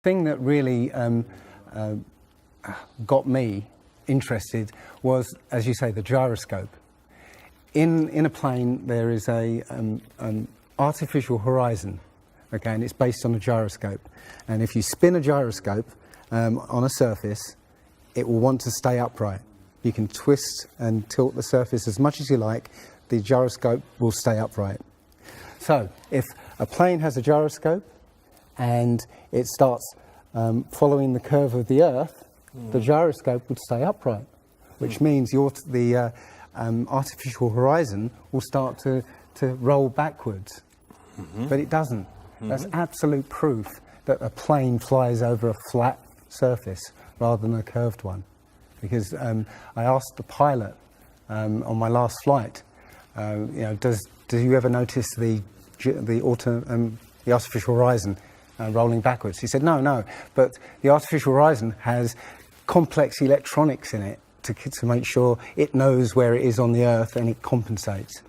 thing that really got me interested was, as you say, the gyroscope. In a plane there is an artificial horizon, okay, and it's based on a gyroscope. And if you spin a gyroscope on a surface, it will want to stay upright. You can twist and tilt the surface as much as you like, the gyroscope will stay upright. So if a plane has a gyroscope and it starts following the curve of the Earth, the gyroscope would stay upright, which means the artificial horizon will start to roll backwards. But it doesn't. That's absolute proof that a plane flies over a flat surface rather than a curved one. Because I asked the pilot on my last flight, do you ever notice the artificial horizon rolling backwards? He said, no, but the artificial horizon has complex electronics in it to make sure it knows where it is on the Earth and it compensates.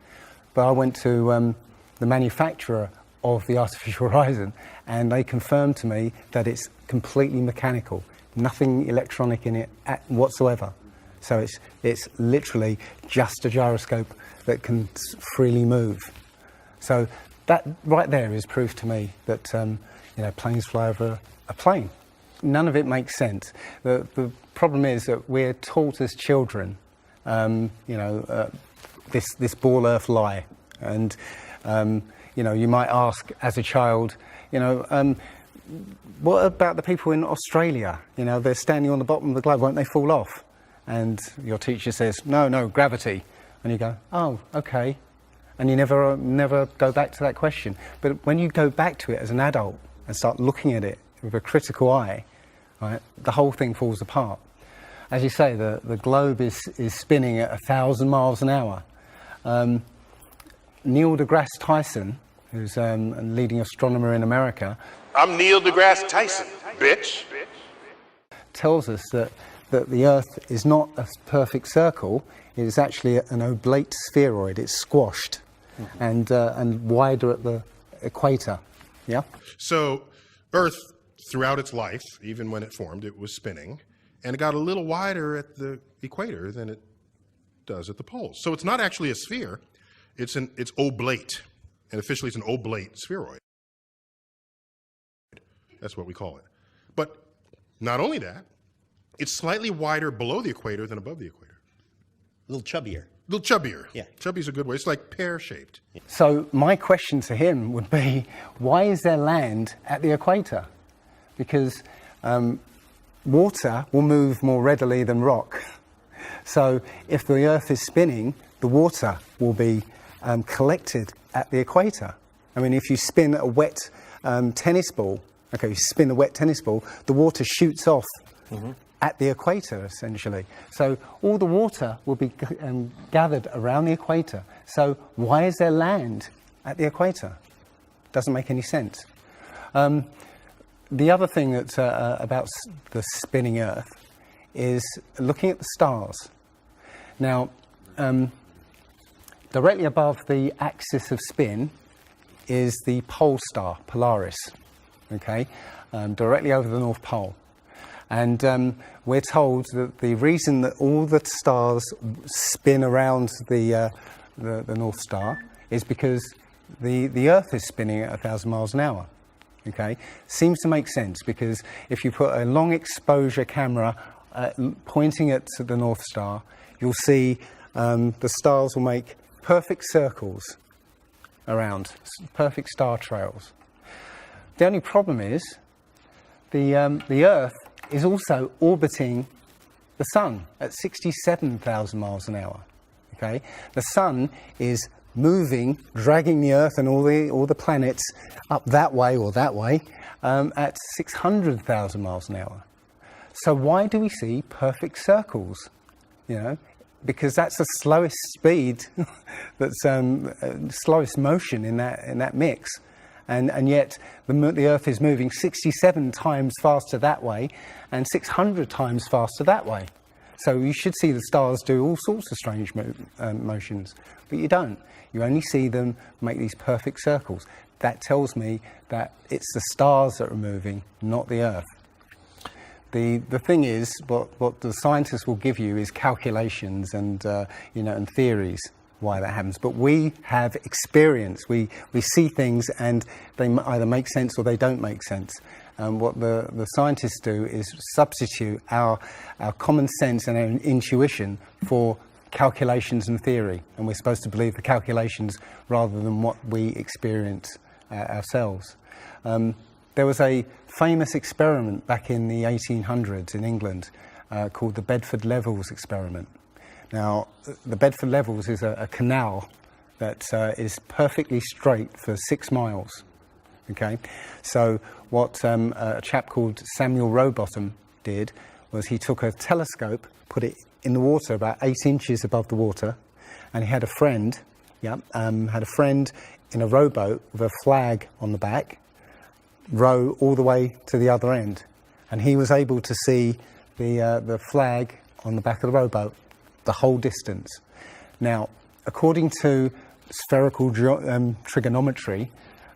But I went to the manufacturer of the artificial horizon and they confirmed to me that it's completely mechanical, nothing electronic in it whatsoever. So it's literally just a gyroscope that can freely move. So that right there is proof to me that planes fly over a plane. None of it makes sense. The problem is that we're taught as children, this ball Earth lie, and you might ask as a child, what about the people in Australia? They're standing on the bottom of the globe, won't they fall off? And your teacher says, no, gravity. And you go, oh, okay. And you never go back to that question. But when you go back to it as an adult and start looking at it with a critical eye, right, the whole thing falls apart. As you say, the globe is spinning at 1,000 miles an hour. Neil deGrasse Tyson, who's a leading astronomer in America. I'm Neil deGrasse Tyson, bitch. Tells us that the Earth is not a perfect circle, it is actually an oblate spheroid, it's squashed and wider at the equator, yeah? So Earth, throughout its life, even when it formed, it was spinning, and it got a little wider at the equator than it does at the poles. So it's not actually a sphere, it's oblate, and officially it's an oblate spheroid. That's what we call it. But not only that, it's slightly wider below the equator than above the equator. A little chubbier. A little chubbier. Yeah. Chubby is a good word. It's like pear-shaped. So my question to him would be, why is there land at the equator? Because water will move more readily than rock. So if the Earth is spinning, the water will be collected at the equator. I mean, if you spin a wet tennis ball, okay, you spin a wet tennis ball, the water shoots off at the equator, essentially. So all the water will be gathered around the equator. So why is there land at the equator? Doesn't make any sense. The other thing that's about the spinning Earth is looking at the stars. Now, directly above the axis of spin is the pole star, Polaris, okay, directly over the North Pole. And we're told that the reason that all the stars spin around the North Star is because the Earth is spinning at 1,000 miles an hour. Okay, seems to make sense because if you put a long exposure camera pointing at the North Star, you'll see the stars will make perfect circles around, perfect star trails. The only problem is the Earth is also orbiting the Sun at 67,000 miles an hour. Okay, the Sun is moving, dragging the Earth and all the planets up that way or that way at 600,000 miles an hour. So why do we see perfect circles? Because that's the slowest speed, that's slowest motion in that mix. And yet the Earth is moving 67 times faster that way and 600 times faster that way. So you should see the stars do all sorts of strange motions, but you don't. You only see them make these perfect circles. that tells me that it's the stars that are moving, not the Earth. The thing is, what the scientists will give you is calculations and and theories why that happens. But we have experience. We see things and they either make sense or they don't make sense. What the scientists do is substitute our common sense and our intuition for calculations and theory, and we're supposed to believe the calculations rather than what we experience ourselves. There was a famous experiment back in the 1800s in England called the Bedford Levels experiment. Now, the Bedford Levels is a canal that is perfectly straight for 6 miles. Okay, so what a chap called Samuel Rowbottom did was he took a telescope, put it in the water about 8 inches above the water, and he had a friend, in a rowboat with a flag on the back, row all the way to the other end, and he was able to see the flag on the back of the rowboat the whole distance. Now, according to spherical trigonometry,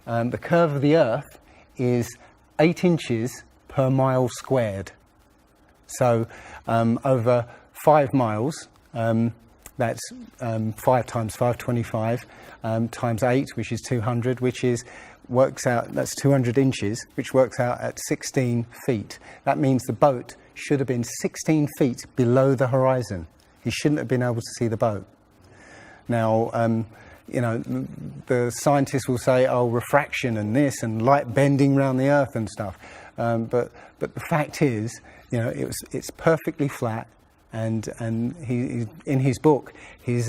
the curve of the Earth is 8 inches per mile squared. So over 5 miles, that's 5 times 5, 25, times 8, which is 200, that's 200 inches, which works out at 16 feet. That means the boat should have been 16 feet below the horizon. He shouldn't have been able to see the boat. Now, the scientists will say, oh, refraction and this and light bending around the Earth and stuff. But the fact is, it's perfectly flat. And he in his book, he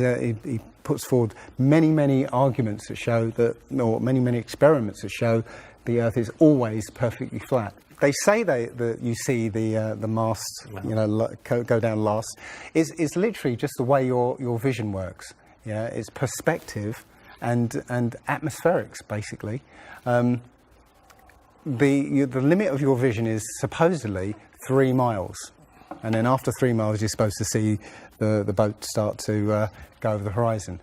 puts forward many arguments that show that, or many experiments that show the Earth is always perfectly flat. They say that you see the mast, go down last. It's literally just the way your vision works. Yeah, it's perspective and atmospherics basically. The limit of your vision is supposedly 3 miles. And then after 3 miles, you're supposed to see the boat start to go over the horizon.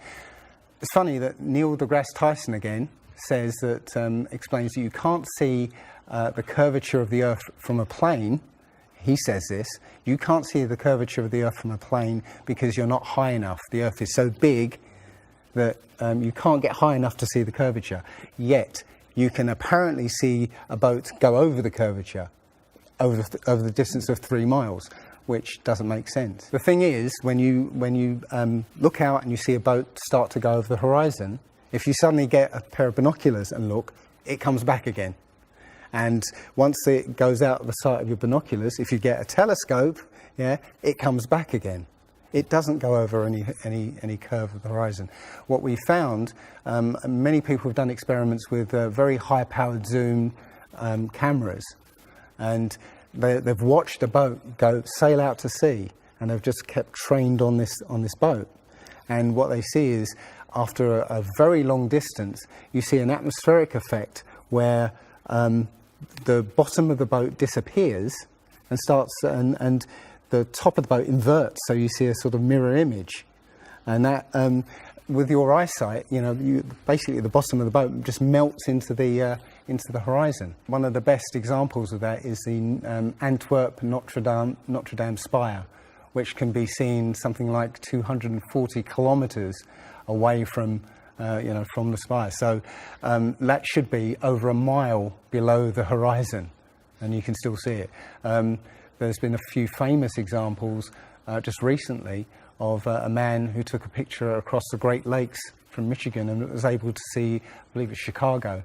It's funny that Neil deGrasse Tyson again says that, explains that you can't see the curvature of the Earth from a plane. He says this, you can't see the curvature of the Earth from a plane because you're not high enough. The Earth is so big that you can't get high enough to see the curvature. Yet, you can apparently see a boat go over the curvature over the distance of 3 miles, which doesn't make sense. The thing is, when you look out and you see a boat start to go over the horizon, if you suddenly get a pair of binoculars and look, it comes back again. And once it goes out of the sight of your binoculars, if you get a telescope, it comes back again. It doesn't go over any curve of the horizon. What we found, many people have done experiments with very high-powered zoom cameras, and they've watched a boat sail out to sea, and they've just kept trained on this boat. And what they see is, after a very long distance, you see an atmospheric effect where the bottom of the boat disappears and and the top of the boat inverts, so you see a sort of mirror image. And that, with your eyesight, basically the bottom of the boat just melts into the horizon. One of the best examples of that is the Antwerp Notre Dame spire, which can be seen something like 240 kilometres away from the spire. So that should be over a mile below the horizon, and you can still see it. There's been a few famous examples just recently of a man who took a picture across the Great Lakes from Michigan and was able to see, I believe it's Chicago,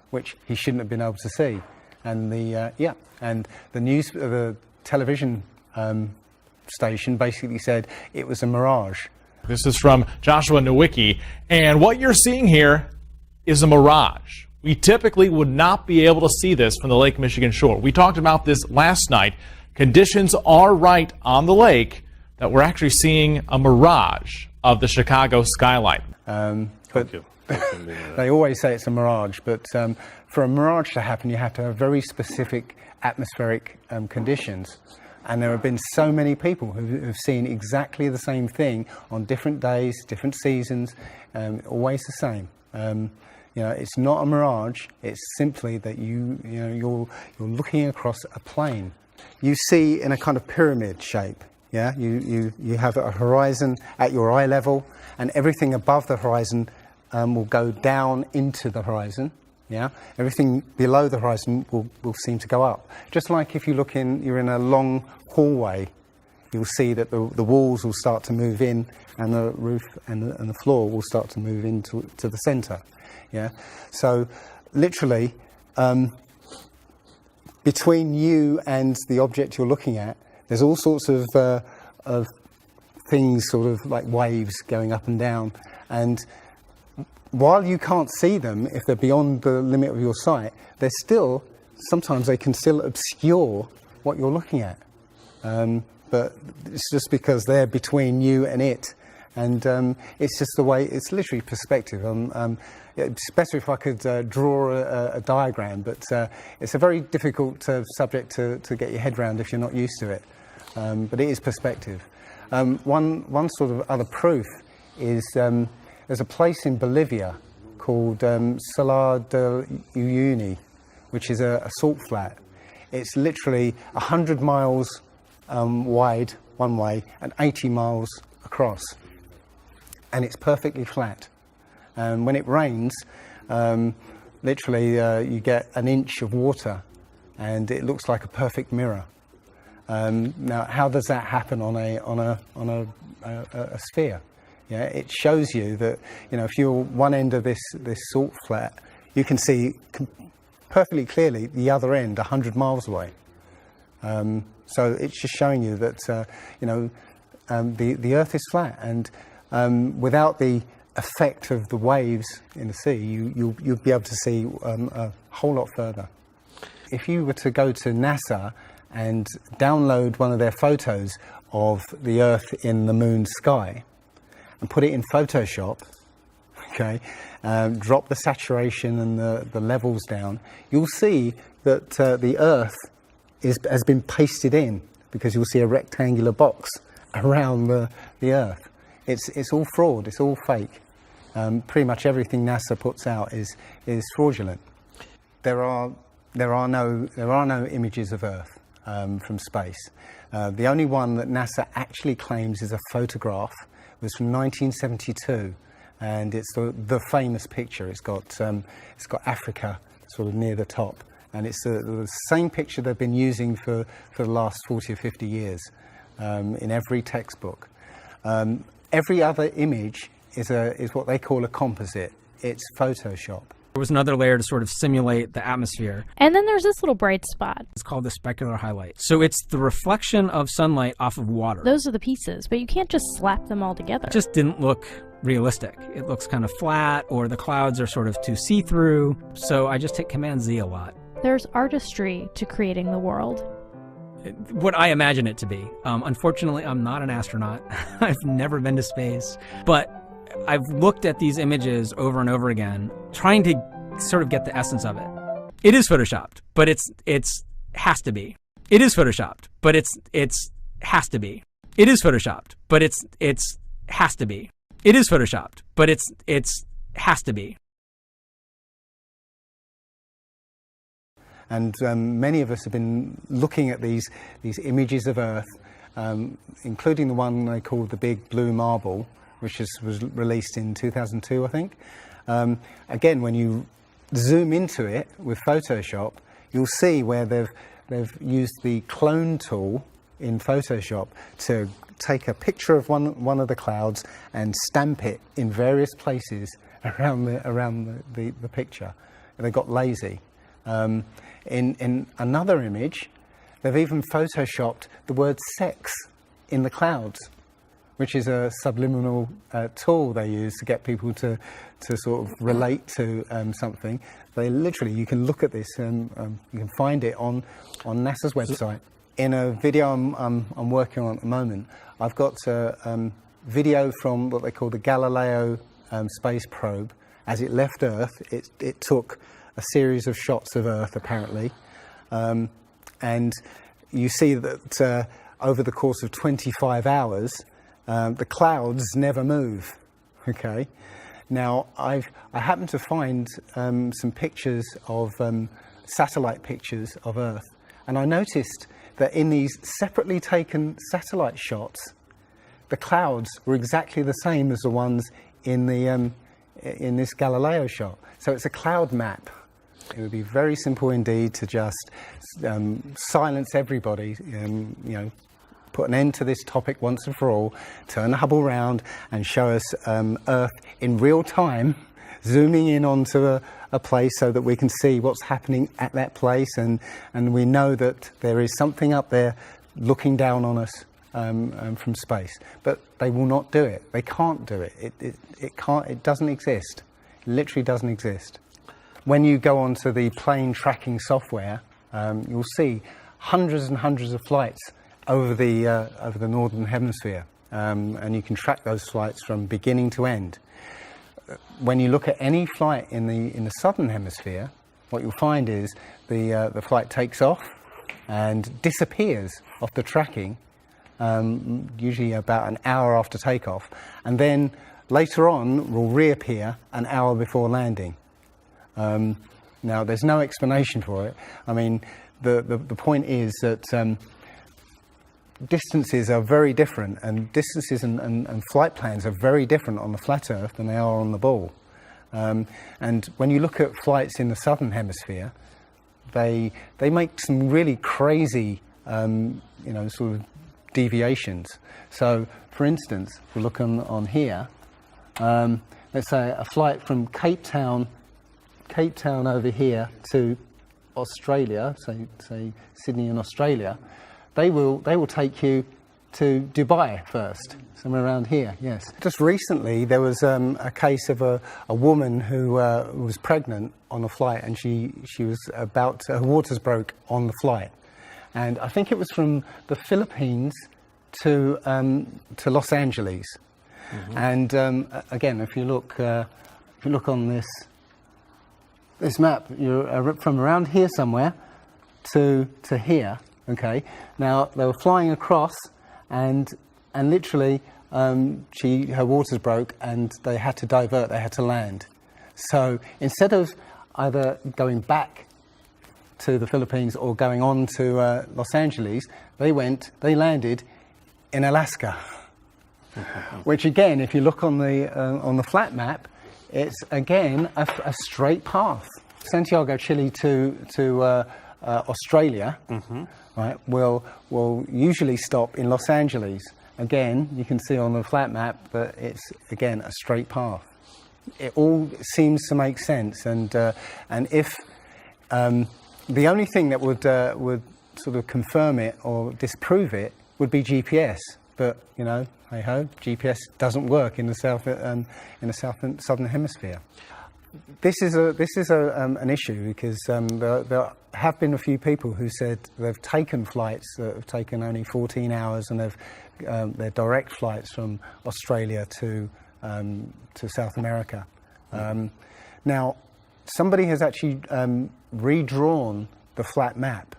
which he shouldn't have been able to see. And the television station basically said it was a mirage. This is from Joshua Nowicki, and what you're seeing here is a mirage. We typically would not be able to see this from the Lake Michigan shore. We talked about this last night. Conditions are right on the lake that we're actually seeing a mirage of the Chicago skyline. But they always say it's a mirage, but for a mirage to happen, you have to have very specific atmospheric conditions. And there have been so many people who have seen exactly the same thing on different days, different seasons, always the same. You know, it's not a mirage. It's simply that you're looking across a plane. You see in a kind of pyramid shape. Yeah, you have a horizon at your eye level, and everything above the horizon will go down into the horizon. Yeah, everything below the horizon will seem to go up. Just like if you're in a long hallway, you'll see that the walls will start to move in, and the roof and the floor will start to move into the centre. Yeah, so literally between you and the object you're looking at, there's all sorts of things, sort of like waves going up and down, and while you can't see them if they're beyond the limit of your sight, sometimes they can still obscure what you're looking at. But it's just because they're between you and it, and it's just the way. It's literally perspective. It's better if I could draw a diagram, but it's a very difficult subject to get your head around if you're not used to it. But it is perspective. One sort of other proof is there's a place in Bolivia called Salar de Uyuni, which is a salt flat. It's literally 100 miles wide one way and 80 miles across, and it's perfectly flat. And when it rains, literally you get an inch of water, and it looks like a perfect mirror. Now, how does that happen on a sphere? Yeah, it shows you that, you know, if you're one end of this salt flat, you can see perfectly clearly the other end 100 miles away. So it's just showing you that the Earth is flat, and without the effect of the waves in the sea, you'll be able to see a whole lot further. If you were to go to NASA and download one of their photos of the Earth in the moon's sky and put it in Photoshop, okay, drop the saturation and the levels down, you'll see that the Earth has been pasted in, because you'll see a rectangular box around the Earth. It's all fraud. It's all fake. Pretty much everything NASA puts out is fraudulent. There are no images of Earth from space. The only one that NASA actually claims is a photograph was from 1972, and it's the famous picture. It's got Africa sort of near the top, and it's the same picture they've been using for the last 40 or 50 years in every textbook. Every other image is what they call a composite. It's Photoshop. There was another layer to sort of simulate the atmosphere. And then there's this little bright spot. It's called the specular highlight. So it's the reflection of sunlight off of water. Those are the pieces, but you can't just slap them all together. It just didn't look realistic. It looks kind of flat, or the clouds are sort of too see-through. So I just hit Command Z a lot. There's artistry to creating the world. What I imagine it to be. Unfortunately, I'm not an astronaut. I've never been to space. But I've looked at these images over and over again, trying to sort of get the essence of it. It is photoshopped, but it's has to be. It is photoshopped, but it's has to be. It is photoshopped, but it's has to be. It is photoshopped, but it's has to be. And many of us have been looking at these images of Earth, including the one they call the Big Blue Marble, which was released in 2002, I think. Again, when you zoom into it with Photoshop, you'll see where they've used the clone tool in Photoshop to take a picture of one of the clouds and stamp it in various places around the picture. And they got lazy. In another image, they've even photoshopped the word sex in the clouds, which is a subliminal tool they use to get people to sort of relate to something. They literally, you can look at this and you can find it on NASA's website. In a video I'm working on at the moment, I've got a video from what they call the Galileo space probe. As it left Earth, it took a series of shots of Earth, apparently, and you see that over the course of 25 hours, the clouds never move. Okay, Now, I happened to find some pictures of satellite pictures of Earth, and I noticed that in these separately taken satellite shots, the clouds were exactly the same as the ones in this Galileo shot. So it's a cloud map. It would be very simple indeed to just silence everybody, put an end to this topic once and for all, turn the Hubble round and show us Earth in real time, zooming in onto a place so that we can see what's happening at that place, and we know that there is something up there looking down on us from space. But they will not do it. They can't do it. It can't. It doesn't exist. It literally doesn't exist. When you go onto the plane tracking software, you'll see hundreds and hundreds of flights over the northern hemisphere, and you can track those flights from beginning to end. When you look at any flight in the southern hemisphere, what you'll find is the flight takes off and disappears off the tracking, usually about an hour after takeoff, and then later on will reappear an hour before landing. Now, there's no explanation for it. I mean, the point is that distances are very different, and distances and flight plans are very different on the flat Earth than they are on the ball. And when you look at flights in the southern hemisphere, they make some really crazy, sort of deviations. So, for instance, if we look on here, let's say a flight from Cape Town over here to Australia, say Sydney in Australia, they will take you to Dubai first, somewhere around here, yes. Just recently there was a case of a woman who was pregnant on a flight, and she was her waters broke on the flight. And I think it was from the Philippines to Los Angeles. Mm-hmm. And again, if you look on this map, you're from around here somewhere to here. Okay. Now they were flying across, and literally her waters broke, and they had to divert. They had to land. So instead of either going back to the Philippines or going on to Los Angeles, they landed in Alaska. Which again, if you look on the flat map, it's again a straight path. Santiago, Chile to Australia, mm-hmm. right? Will usually stop in Los Angeles. Again, you can see on the flat map that it's again a straight path. It all seems to make sense, and if the only thing that would sort of confirm it or disprove it would be GPS. But hey ho, GPS doesn't work in the southern hemisphere. This is an issue because there have been a few people who said they've taken flights that have taken only 14 hours, and they're direct flights from Australia to South America. Now, somebody has actually redrawn the flat map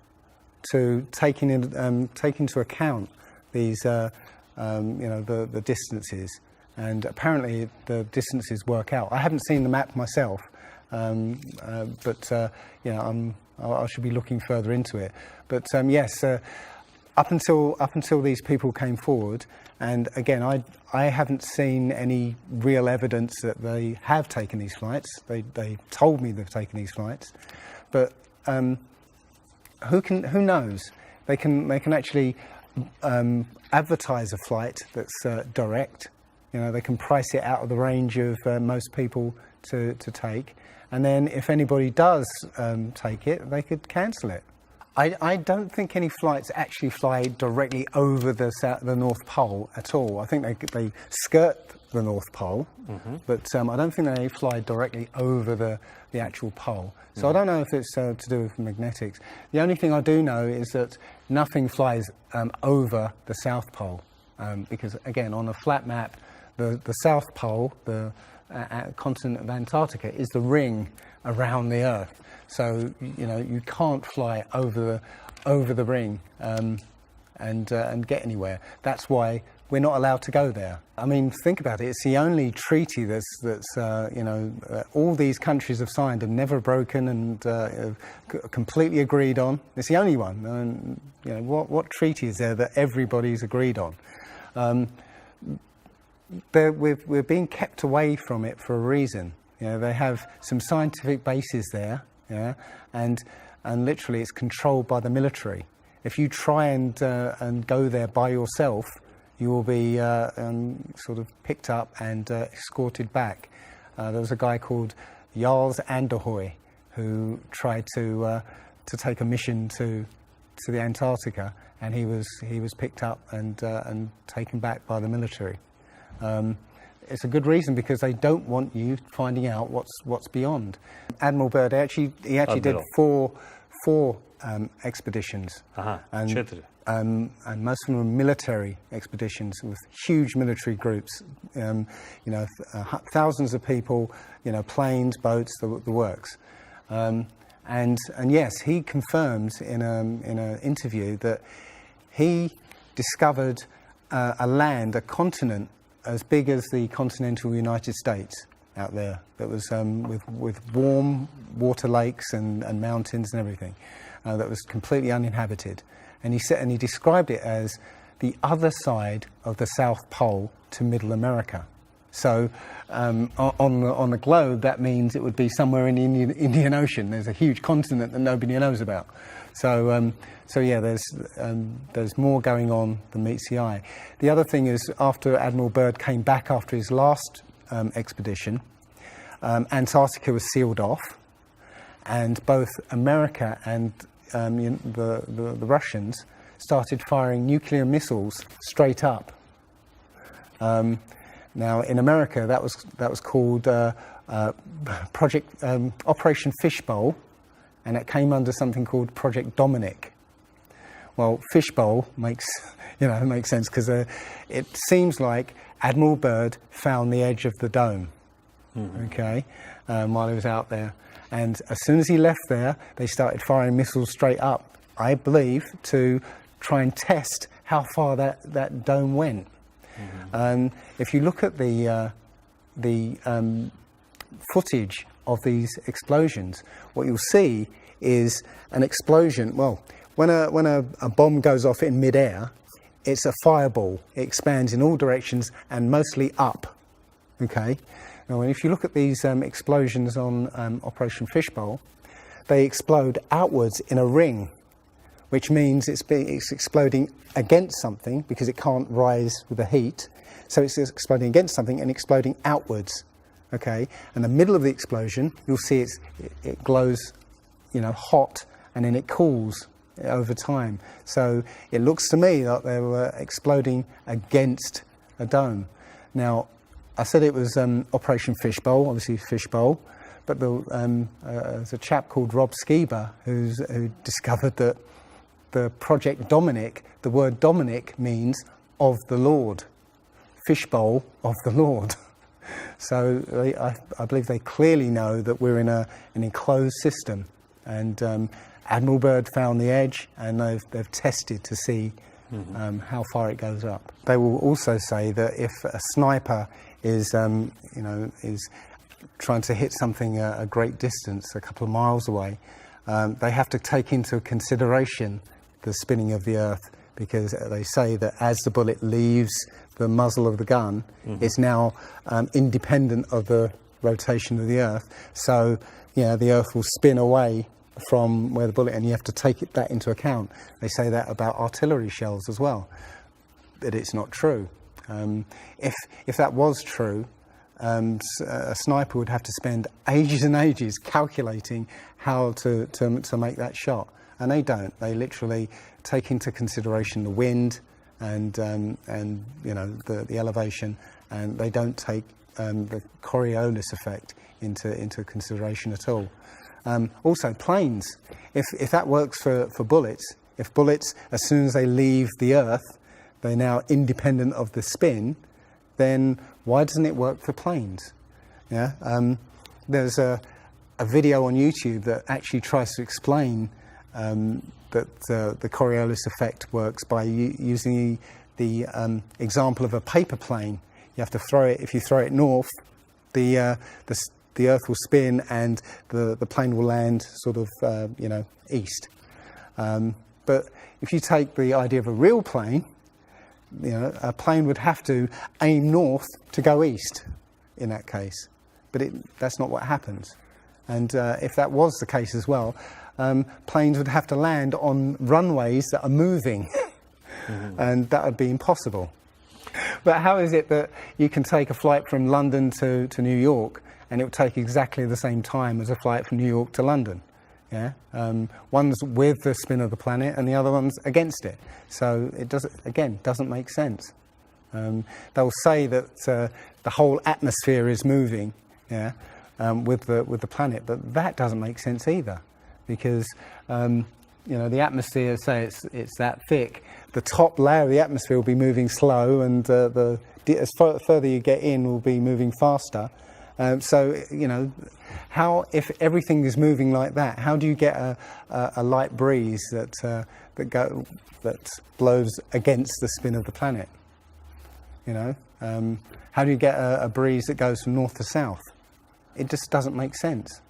to take into account these the distances, and apparently the distances work out. I haven't seen the map myself, but I should be looking further into it. But yes, up until these people came forward, and again, I haven't seen any real evidence that they have taken these flights. They told me they've taken these flights, but who knows? They can actually advertise a flight that's direct. They can price it out of the range of most people to take, and then if anybody does take it, they could cancel it. I don't think any flights actually fly directly over the North Pole at all. I think they skirt the North Pole, mm-hmm. but I don't think they fly directly over the actual pole. So mm-hmm. I don't know if it's to do with magnetics. The only thing I do know is that nothing flies over the South Pole, because again, on a flat map, the South Pole, the continent of Antarctica, is the ring around the Earth. So you can't fly over the ring. and get anywhere. That's why we're not allowed to go there. I mean, think about it. It's the only treaty that's all these countries have signed and never broken and completely agreed on. It's the only one. And what treaty is there that everybody's agreed on? We're being kept away from it for a reason. They have some scientific bases there, and literally it's controlled by the military. If you try and go there by yourself, you will be sort of picked up and escorted back. There was a guy called Jarls Anderhoy who tried to take a mission to the Antarctica, and he was picked up and taken back by the military. It's a good reason, because they don't want you finding out what's beyond. Admiral Byrd he actually did four expeditions, and most of them were military expeditions with huge military groups. Thousands of people, planes, boats, the works. And yes, he confirms in an interview that he discovered a continent as big as the continental United States out there, that was with warm water lakes and mountains and everything, that was completely uninhabited. And he described it as the other side of the South Pole to Middle America. So on the globe, that means it would be somewhere in the Indian Ocean. There's a huge continent that nobody knows about. So yeah, there's more going on than meets the eye. The other thing is, after Admiral Byrd came back after his last expedition, Antarctica was sealed off, and both America and the Russians started firing nuclear missiles straight up. Now, in America, that was called Project Operation Fishbowl, and it came under something called Project Dominic. Well, Fishbowl makes sense, because it seems like Admiral Byrd found the edge of the dome, while he was out there. And as soon as he left there, they started firing missiles straight up, I believe, to try and test how far that dome went. If you look at the footage of these explosions, what you'll see is an explosion. Well, when a bomb goes off in midair, it's a fireball. It expands in all directions and mostly up. Okay. Now, if you look at these explosions on Operation Fishbowl, they explode outwards in a ring, which means it's exploding against something, because it can't rise with the heat. So it's exploding against something and exploding outwards. Okay, and the middle of the explosion, you'll see it glows, hot, and then it cools over time. So it looks to me like they were exploding against a dome. Now, I said it was Operation Fishbowl, obviously Fishbowl, but there's a chap called Rob Skiba who discovered that the Project Dominic, the word Dominic means of the Lord, Fishbowl of the Lord. So I believe they clearly know that we're in an enclosed system, and Admiral Byrd found the edge, and they've tested to see how far it goes up. They will also say that if a sniper is trying to hit something a great distance, a couple of miles away, they have to take into consideration the spinning of the Earth, because they say that as the bullet leaves the muzzle of the gun, it's now independent of the rotation of the Earth. So, the Earth will spin away from where the bullet, and you have to take that into account. They say that about artillery shells as well, but it's not true. If that was true, a sniper would have to spend ages and ages calculating how to make that shot, and they don't. They literally take into consideration the wind and the elevation, and they don't take the Coriolis effect into consideration at all. Also, planes. If that works for bullets, if bullets, as soon as they leave the Earth, they're now independent of the spin, then why doesn't it work for planes? There's a video on YouTube that actually tries to explain the Coriolis effect works by using the example of a paper plane. You have to throw it. If you throw it north, the Earth will spin and the plane will land sort of east. But if you take the idea of a real plane, a plane would have to aim north to go east in that case. But that's not what happens. And if that was the case as well, planes would have to land on runways that are moving. And that would be impossible. But how is it that you can take a flight from London to New York and it will take exactly the same time as a flight from New York to London? Yeah, one's with the spin of the planet and the other one's against it. So it doesn't make sense. They'll say that the whole atmosphere is moving, with the planet, but that doesn't make sense either, because the atmosphere, say it's that thick, the top layer of the atmosphere will be moving slow, and as further you get in, will be moving faster. How, if everything is moving like that, how do you get a light breeze that blows against the spin of the planet? How do you get a breeze that goes from north to south? It just doesn't make sense.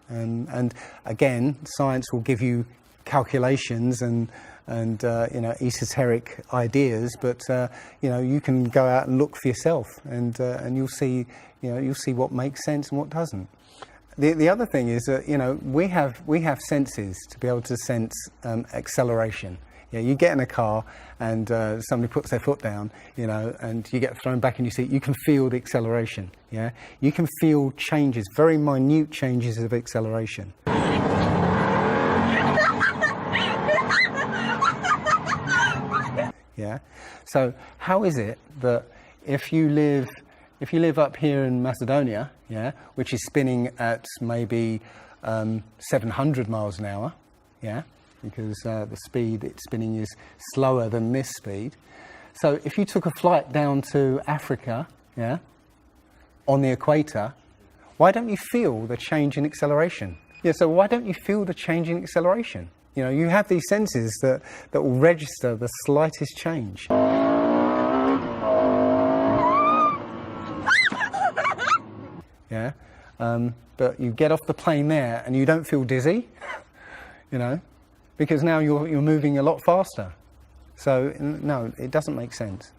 And again, science will give you calculations and esoteric ideas, but you can go out and look for yourself, and you'll see what makes sense and what doesn't. The other thing is that we have senses to be able to sense acceleration. You get in a car and somebody puts their foot down, and you get thrown back in your seat. You can feel the acceleration. Yeah, you can feel changes, very minute changes of acceleration. Yeah. So how is it that if you live up here in Macedonia, which is spinning at maybe 700 miles an hour, because the speed it's spinning is slower than this speed. So if you took a flight down to Africa, on the equator, why don't you feel the change in acceleration? So why don't you feel the change in acceleration? You have these senses that will register the slightest change. But you get off the plane there and you don't feel dizzy, because now you're moving a lot faster. So no, it doesn't make sense.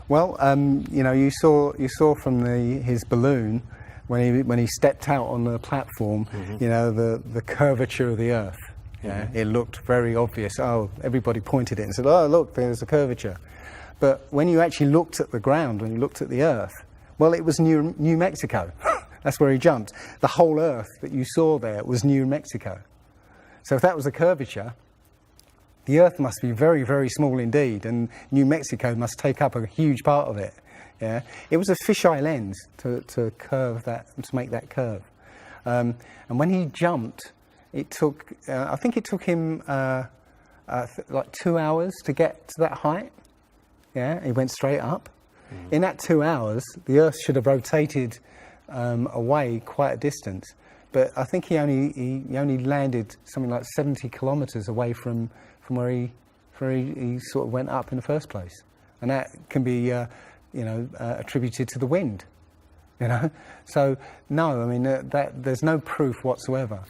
Well, you saw from his balloon when he stepped out on the platform, the curvature of the Earth. It looked very obvious. Oh, everybody pointed it and said, "Oh, look, there's a curvature." But when you actually looked at the ground, when you looked at the Earth, well, it was New Mexico. That's where he jumped. The whole Earth that you saw there was New Mexico. So if that was a curvature, the Earth must be very, very small indeed, and New Mexico must take up a huge part of it. It was a fisheye lens to curve that, to make that curve. And when he jumped, it took, I think it took him like 2 hours to get to that height. He went straight up. In that 2 hours, the Earth should have rotated away quite a distance. But I think he only landed something like 70 kilometers away from where he sort of went up in the first place. And that can be attributed to the wind. So no, I mean that there's no proof whatsoever.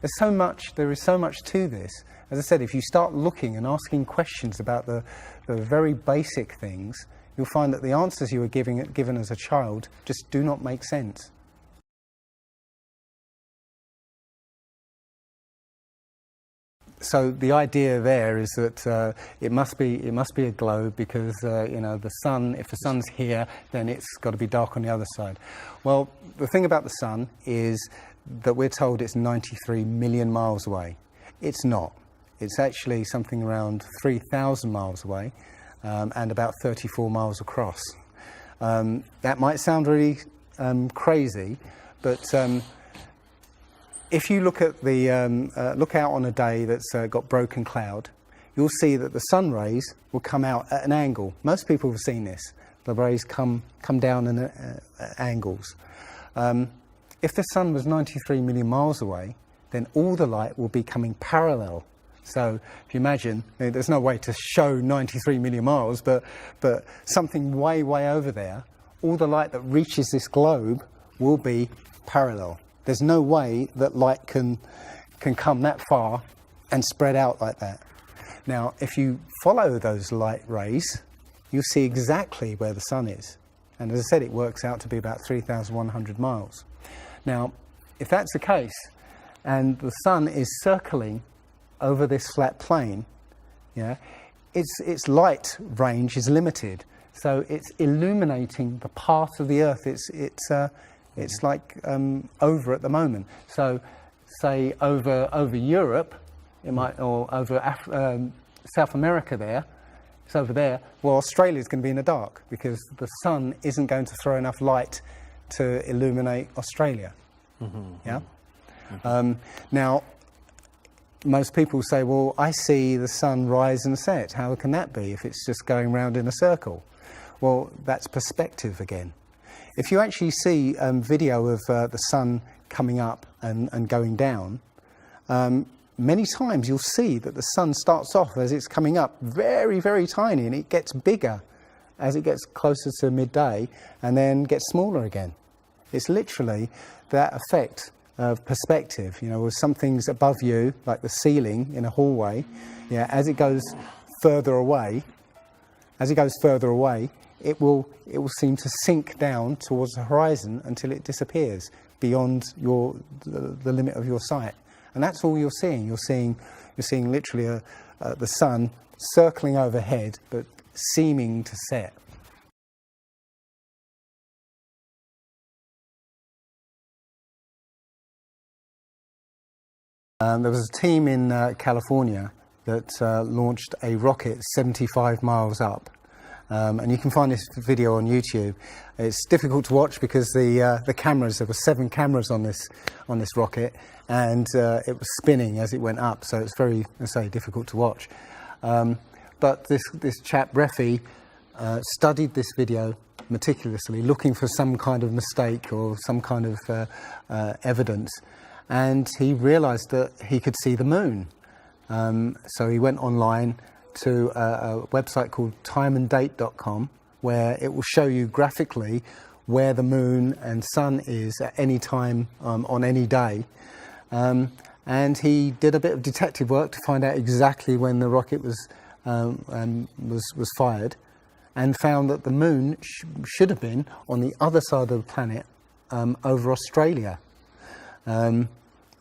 There is so much to this. As I said, if you start looking and asking questions about the very basic things, you'll find that the answers you were given as a child just do not make sense. So the idea there is that it must be a globe, because the sun, if the sun's here, then it's got to be dark on the other side. Well, the thing about the sun is that we're told it's 93 million miles away. It's not. It's actually something around 3,000 miles away, and about 34 miles across. That might sound really crazy, but if you look at look out on a day that's got broken cloud, you'll see that the sun rays will come out at an angle. Most people have seen this. The rays come down at angles. If the sun was 93 million miles away, then all the light will be coming parallel. So if you imagine, there's no way to show 93 million miles, but something way, way over there, all the light that reaches this globe will be parallel. There's no way that light can come that far and spread out like that. Now, if you follow those light rays, you'll see exactly where the sun is. And as I said, it works out to be about 3,100 miles. Now, if that's the case, and the sun is circling over this flat plane, yeah, its light range is limited, so it's illuminating the part of the Earth it's like over at the moment. So, say over Europe, it might, or over South America there, it's over there. Well, Australia's going to be in the dark because the sun isn't going to throw enough light to illuminate Australia. Yeah. Now, most people say, well, I see the sun rise and set. How can that be if it's just going round in a circle? Well, that's perspective again. If you actually see video of the sun coming up and going down, many times you'll see that the sun starts off as it's coming up very, very tiny, and it gets bigger as it gets closer to midday and then gets smaller again. It's literally that effect of perspective, you know, with something's above you, like the ceiling in a hallway, yeah, as it goes further away, it will seem to sink down towards the horizon until it disappears beyond the limit of your sight. And that's all you're seeing. You're seeing literally the sun circling overhead, but seeming to set. There was a team in California that launched a rocket 75 miles up. And you can find this video on YouTube. It's difficult to watch because the cameras, there were 7 cameras on this rocket, and it was spinning as it went up, so it's very, let's say, difficult to watch. But this chap, Refi, studied this video meticulously, looking for some kind of mistake or some kind of evidence, and he realized that he could see the moon. So he went online to a website called timeanddate.com, where it will show you graphically where the moon and sun is at any time on any day. And he did a bit of detective work to find out exactly when the rocket was fired, and found that the moon should have been on the other side of the planet, over Australia.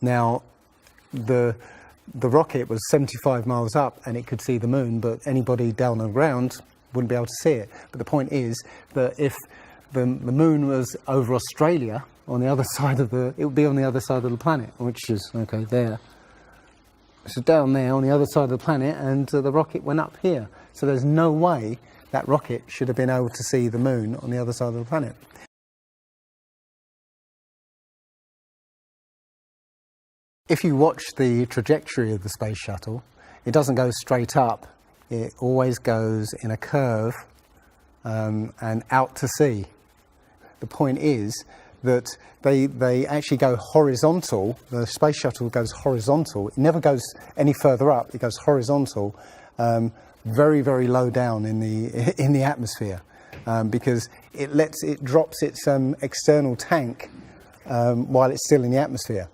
Now, the rocket was 75 miles up and it could see the moon, but anybody down on the ground wouldn't be able to see it. But the point is that if the moon was over Australia, on the other side of it would be on the other side of the planet, which is, okay, there. So down there on the other side of the planet, and the rocket went up here. So there's no way that rocket should have been able to see the moon on the other side of the planet. If you watch the trajectory of the space shuttle, it doesn't go straight up. It always goes in a curve and out to sea. The point is that they actually go horizontal. The space shuttle goes horizontal. It never goes any further up. It goes horizontal, very, very low down in the atmosphere, because it drops its external tank while it's still in the atmosphere.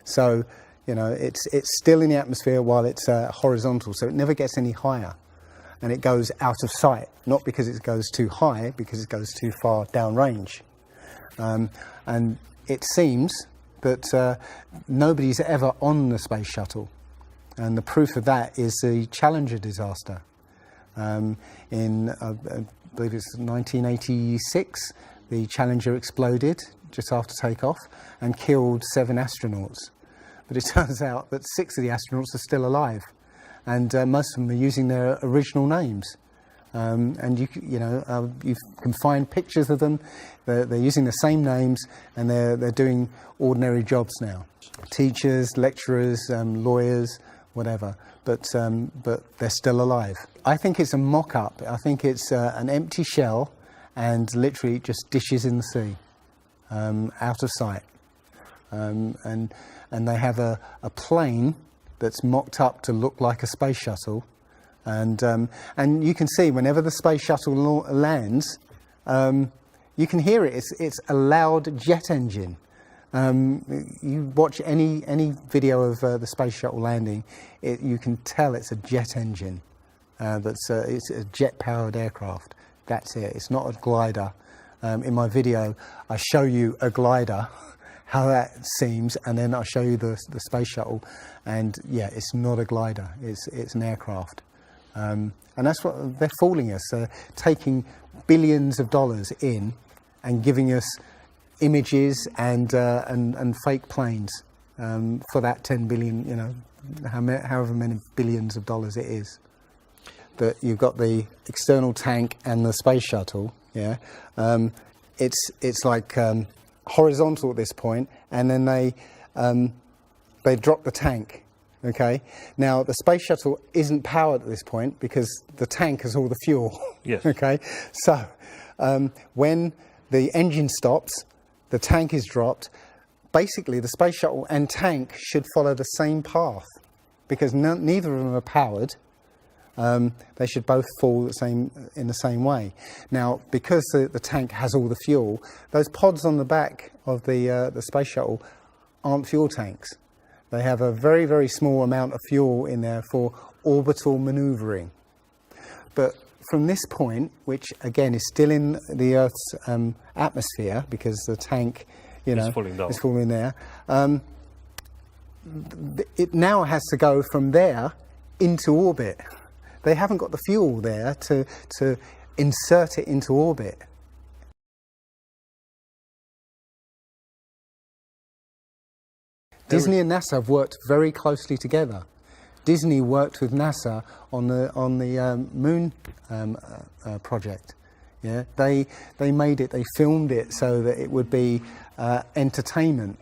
So, you know, it's still in the atmosphere while it's horizontal, so it never gets any higher, and it goes out of sight, not because it goes too high, because it goes too far downrange. And it seems that nobody's ever on the space shuttle, and the proof of that is the Challenger disaster. In, I believe it's 1986, the Challenger exploded just after takeoff and killed 7 astronauts. But it turns out that 6 of the astronauts are still alive, and most of them are using their original names. And you can find pictures of them. They're using the same names, and they're doing ordinary jobs now. Teachers, lecturers, lawyers, whatever. But they're still alive. I think it's a mock-up. I think it's an empty shell, and literally just dishes in the sea. out of sight. And they have a plane that's mocked up to look like a space shuttle. And you can see whenever the space shuttle lands, you can hear it. It's a loud jet engine. You watch any video of the space shuttle landing, you can tell it's a jet engine. It's a jet-powered aircraft. That's it. It's not a glider. In my video, I show you a glider, how that seems, and then I show you the space shuttle. And yeah, it's not a glider. It's an aircraft. And that's what they're fooling us. They're taking billions of dollars in and giving us images and fake planes for that 10 billion, you know, however many billions of dollars it is. That you've got the external tank and the space shuttle. Yeah, it's like horizontal at this point, and then they drop the tank. Okay, now the space shuttle isn't powered at this point because the tank has all the fuel. Yes. Okay, so when the engine stops, the tank is dropped. Basically, the space shuttle and tank should follow the same path because neither of them are powered. They should both fall in the same way. Now, because the tank has all the fuel, those pods on the back of the space shuttle aren't fuel tanks. They have a very, very small amount of fuel in there for orbital maneuvering. But from this point, which again is still in the Earth's atmosphere, because the tank, you know, is falling there, it now has to go from there into orbit. They haven't got the fuel there to insert it into orbit. Disney and NASA have worked very closely together. Disney worked with NASA on the moon project. Yeah, they filmed it so that it would be entertaining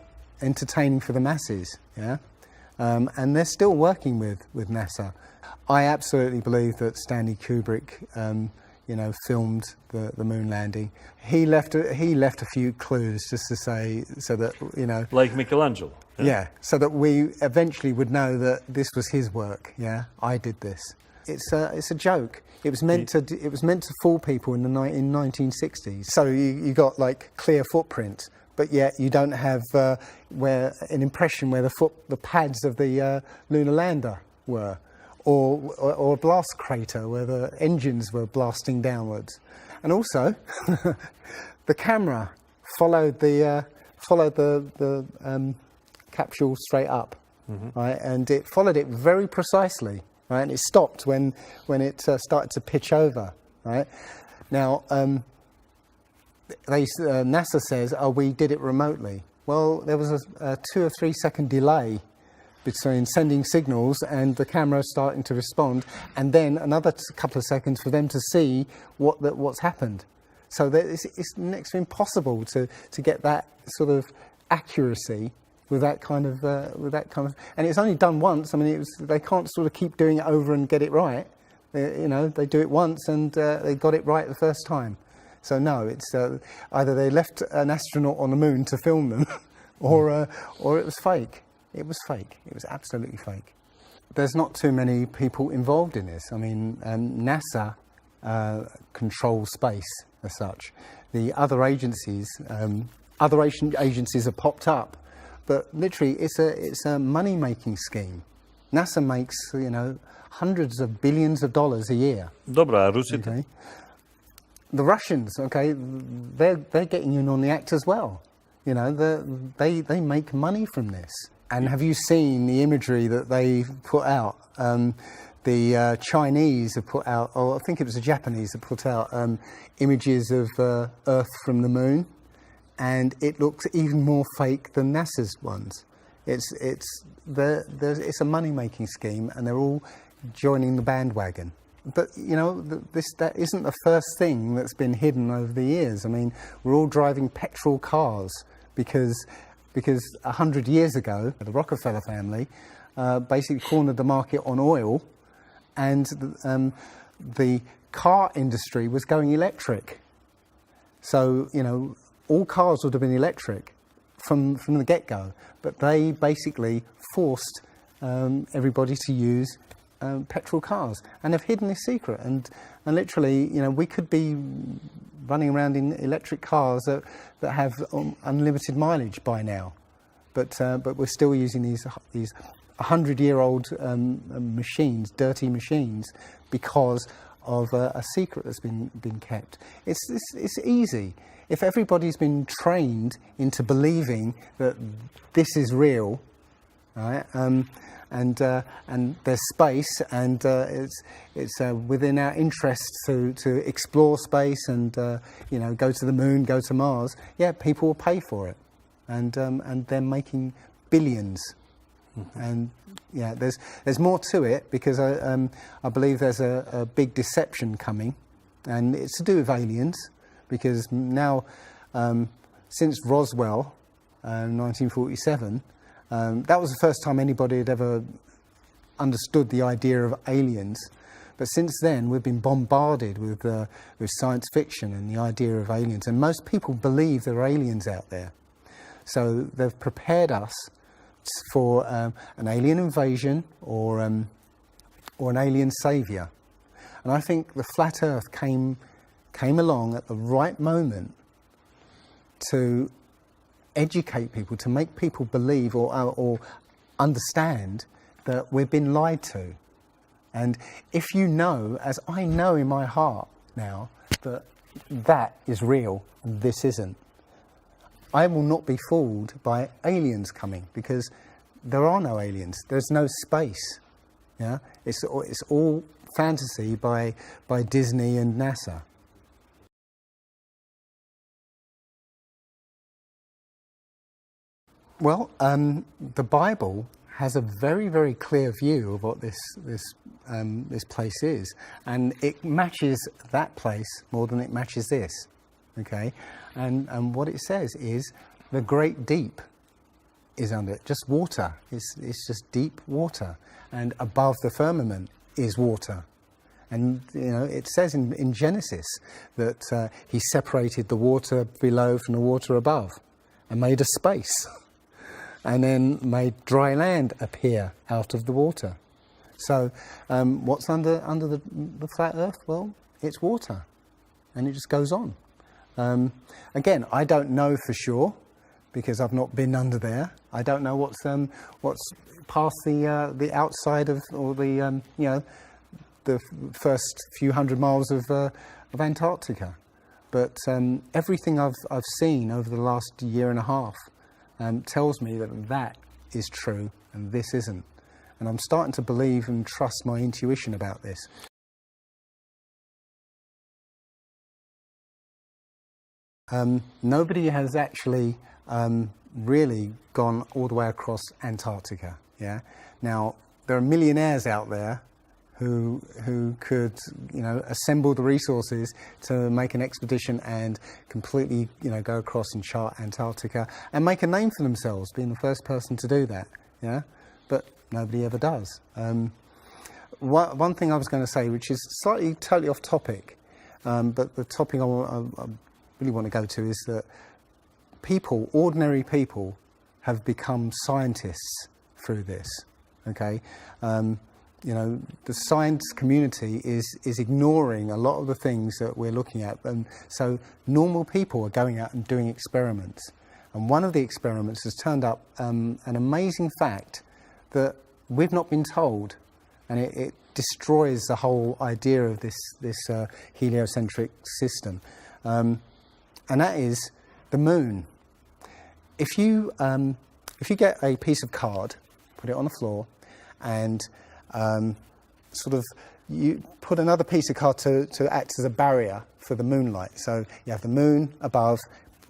for the masses. Yeah, and they're still working with NASA. I absolutely believe that Stanley Kubrick, filmed the moon landing. He left a few clues just to say, so that, you know, like Michelangelo. Yeah, so that we eventually would know that this was his work. Yeah, I did this. It's a joke. It was meant to fool people in 1960s. So you got like clear footprints, but yet you don't have where an impression where the pads of the lunar lander were. Or a blast crater where the engines were blasting downwards, and also the camera followed the capsule straight up, right? And it followed it very precisely, right? And it stopped when it started to pitch over, right? Now, NASA says, "Oh, we did it remotely." Well, there was a 2 or 3 second delay between sending signals and the camera starting to respond, and then another couple of seconds for them to see what's happened. So it's next to impossible to get that sort of accuracy with that kind of, and it's only done once. I mean, they can't sort of keep doing it over and get it right. They do it once and they got it right the first time. So no, it's either they left an astronaut on the moon to film them, or it was fake. It was fake. It was absolutely fake. There's not too many people involved in this. I mean, NASA controls space as such. The other agencies, have popped up, but literally it's a money-making scheme. NASA makes, hundreds of billions of dollars a year. Dobra, a Rusy... Okay. The Russians, okay, they're getting in on the act as well. They make money from this. And have you seen the imagery that they put out? The Chinese have put out, or I think it was the Japanese that put out images of Earth from the moon, and it looks even more fake than NASA's ones. It's a money-making scheme, and they're all joining the bandwagon. But that isn't the first thing that's been hidden over the years. I mean, we're all driving petrol cars because 100 years ago, the Rockefeller family basically cornered the market on oil, and the car industry was going electric. So, all cars would have been electric from the get-go, but they basically forced everybody to use petrol cars, and have hidden this secret. And literally, we could be running around in electric cars that have unlimited mileage by now, but we're still using these 100-year-old machines, dirty machines, because of a secret that's been kept. It's easy. If everybody's been trained into believing that this is real, right, and there's space, and it's within our interest to explore space and go to the moon, go to Mars, yeah, people will pay for it, and they're making billions. And yeah, there's more to it, because I believe there's a big deception coming, and it's to do with aliens, because now since Roswell, 1947, that was the first time anybody had ever understood the idea of aliens. But since then, we've been bombarded with science fiction and the idea of aliens, and most people believe there are aliens out there. So they've prepared us for an alien invasion or an alien saviour. And I think the flat Earth came along at the right moment to educate people, to make people believe or understand that we've been lied to. And if you know, as I know in my heart now, that is real and this isn't, I will not be fooled by aliens coming, because there are no aliens. There's no space. Yeah, it's all fantasy by Disney and NASA. Well, the Bible has a very, very clear view of what this place is, and it matches that place more than it matches this. Okay, and what it says is the great deep is under it, just water. It's just deep water, and above the firmament is water. And it says in Genesis that he separated the water below from the water above, and made a space, and then made dry land appear out of the water. So what's under the flat Earth? Well, it's water, and it just goes on. Again, I don't know for sure, because I've not been under there. I don't know what's past the outside of, or the first few hundred miles of Antarctica. But everything I've seen over the last year and a half tells me that is true and this isn't. And I'm starting to believe and trust my intuition about this. Nobody has actually really gone all the way across Antarctica. Yeah. Now there are millionaires out there who could assemble the resources to make an expedition and completely go across and chart Antarctica and make a name for themselves, being the first person to do that. Yeah. But nobody ever does. One thing I was going to say, which is totally off topic, but the topic I really want to go to is that ordinary people, have become scientists through this. Okay, the science community is ignoring a lot of the things that we're looking at, and so normal people are going out and doing experiments. And one of the experiments has turned up an amazing fact that we've not been told, and it destroys the whole idea of this heliocentric system. And that is the moon. If you get a piece of card, put it on the floor, and you put another piece of card to act as a barrier for the moonlight. So you have the moon above,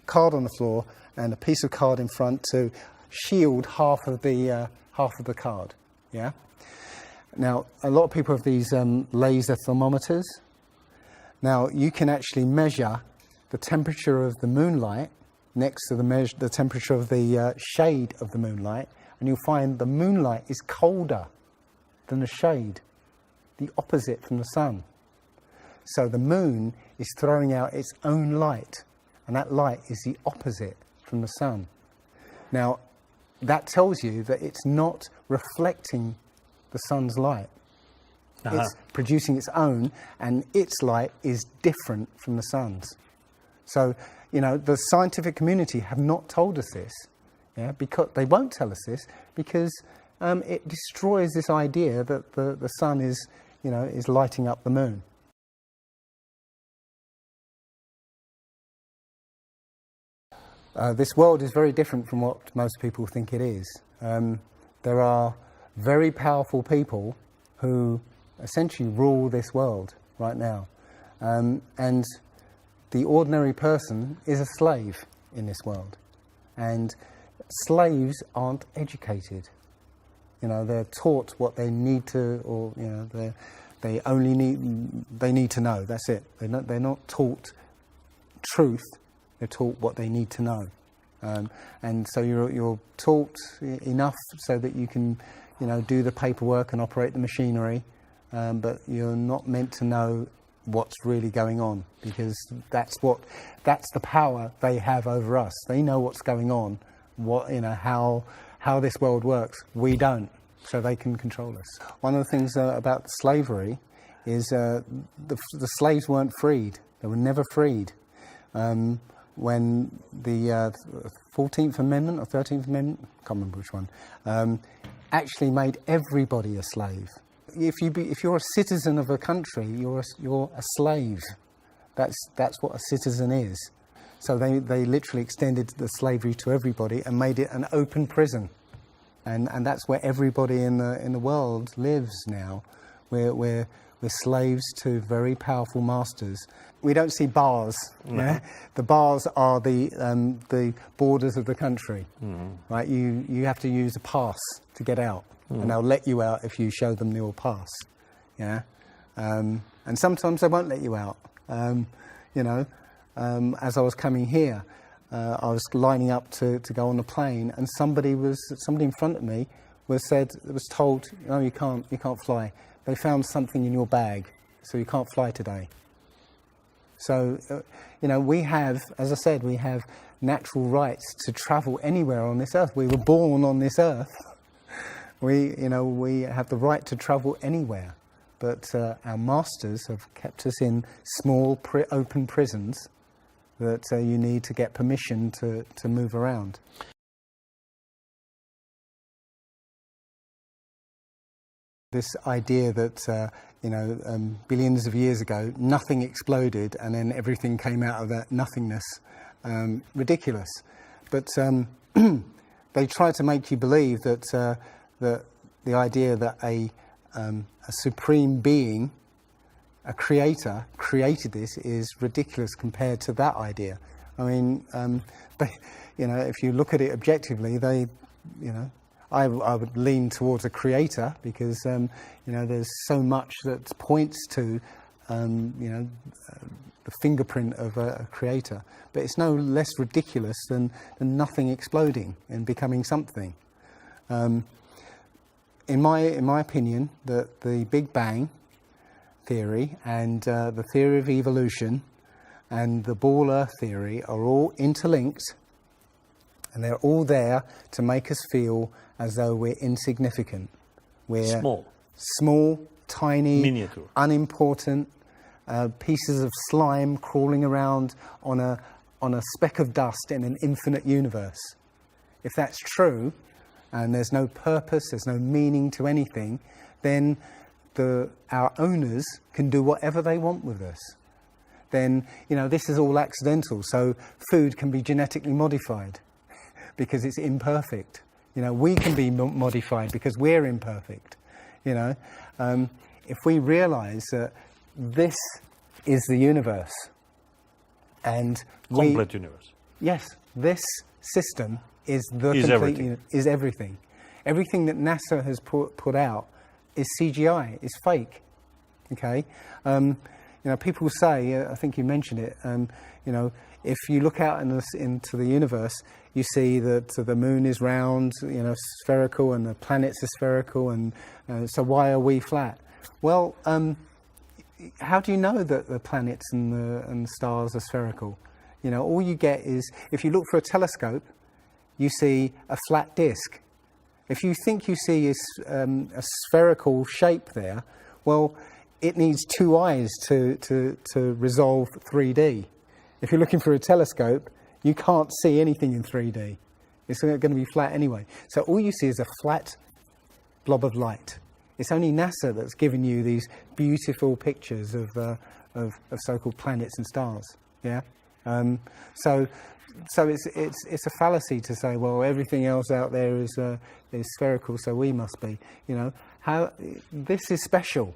card on the floor, and a piece of card in front to shield half of the card. Yeah. Now a lot of people have these laser thermometers. Now you can actually measure the temperature of the moonlight next to the temperature of the shade of the moonlight, and you'll find the moonlight is colder than the shade, the opposite from the sun. So the moon is throwing out its own light, and that light is the opposite from the sun. Now, that tells you that it's not reflecting the sun's light. It's producing its own, and its light is different from the sun's. So, the scientific community have not told us this, because they won't tell us this, because it destroys this idea that the sun is lighting up the moon. This world is very different from what most people think it is. There are very powerful people who essentially rule this world right now. And the ordinary person is a slave in this world. And slaves aren't educated. They're taught what they need to, or they need to know. That's it. They're not taught truth. They're taught what they need to know, and so you're taught enough so that you can, do the paperwork and operate the machinery, but you're not meant to know what's really going on, because that's the power they have over us. They know what's going on, how this world works. We don't, so they can control us. One of the things about slavery is the slaves weren't freed. They were never freed. When the 14th Amendment or 13th Amendment, I can't remember which one, actually made everybody a slave. If you're a citizen of a country, you're a slave. That's what a citizen is. So they literally extended the slavery to everybody and made it an open prison, and that's where everybody in the world lives now. We're slaves to very powerful masters. We don't see bars. No. Yeah? The bars are the borders of the country, right? You have to use a pass to get out, and they'll let you out if you show them your pass. Yeah, and sometimes they won't let you out. As I was coming here, I was lining up to go on the plane, and somebody in front of me was told, "No, you can't fly. They found something in your bag, so you can't fly today." So, we have, as I said, we have natural rights to travel anywhere on this earth. We were born on this earth. We have the right to travel anywhere. But our masters have kept us in small, open prisons that you need to get permission to move around. This idea that, billions of years ago, nothing exploded and then everything came out of that nothingness, ridiculous. But they try to make you believe that the idea that a supreme being, a creator, created this is ridiculous compared to that idea. I mean, if you look at it objectively, I would lean towards a creator, because there's so much that points to the fingerprint of a creator. But it's no less ridiculous than nothing exploding and becoming something. In my opinion, the Big Bang theory and the theory of evolution and the ball Earth theory are all interlinked, and they're all there to make us feel as though we're insignificant. We're small, tiny, miniature, unimportant pieces of slime crawling around on a speck of dust in an infinite universe. If that's true, and there's no purpose, there's no meaning to anything, then our owners can do whatever they want with us. Then, this is all accidental, so food can be genetically modified because it's imperfect. We can be modified because we're imperfect. If we realize that this is the universe, and complete universe. Yes, this system is is everything. Everything that NASA has put out is CGI, is fake. Okay, people say, I think you mentioned it. If you look out into the universe, you see that the moon is round, spherical, and the planets are spherical, and so why are we flat? Well, how do you know that the planets and the stars are spherical? You know, all you get is, if you look for a telescope, you see a flat disk. If you think you see a spherical shape there, well, it needs two eyes to resolve 3D. If you're looking for a telescope, you can't see anything in 3D. It's going to be flat anyway. So all you see is a flat blob of light. It's only NASA that's given you these beautiful pictures of so-called planets and stars. Yeah. So it's a fallacy to say, well, everything else out there is spherical, so we must be. You know, how this is special.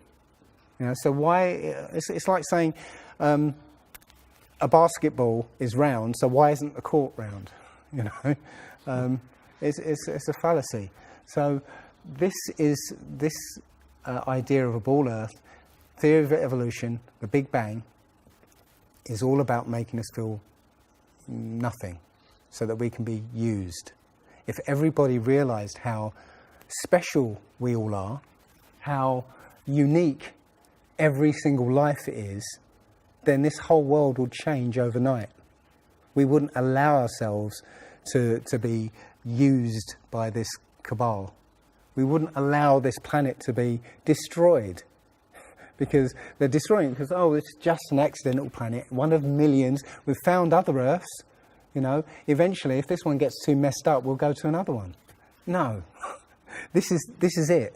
You know, so why? It's like saying a basketball is round, so why isn't the court round? You know, it's a fallacy. So this idea of a ball Earth, theory of evolution, the Big Bang, is all about making us feel nothing, so that we can be used. If everybody realized how special we all are, how unique every single life is, then this whole world would change overnight. We wouldn't allow ourselves to be used by this cabal. We wouldn't allow this planet to be destroyed, because they're destroying it because, oh, it's just an accidental planet, one of millions. We've found other Earths. You know, eventually, if this one gets too messed up, we'll go to another one. No, this is it.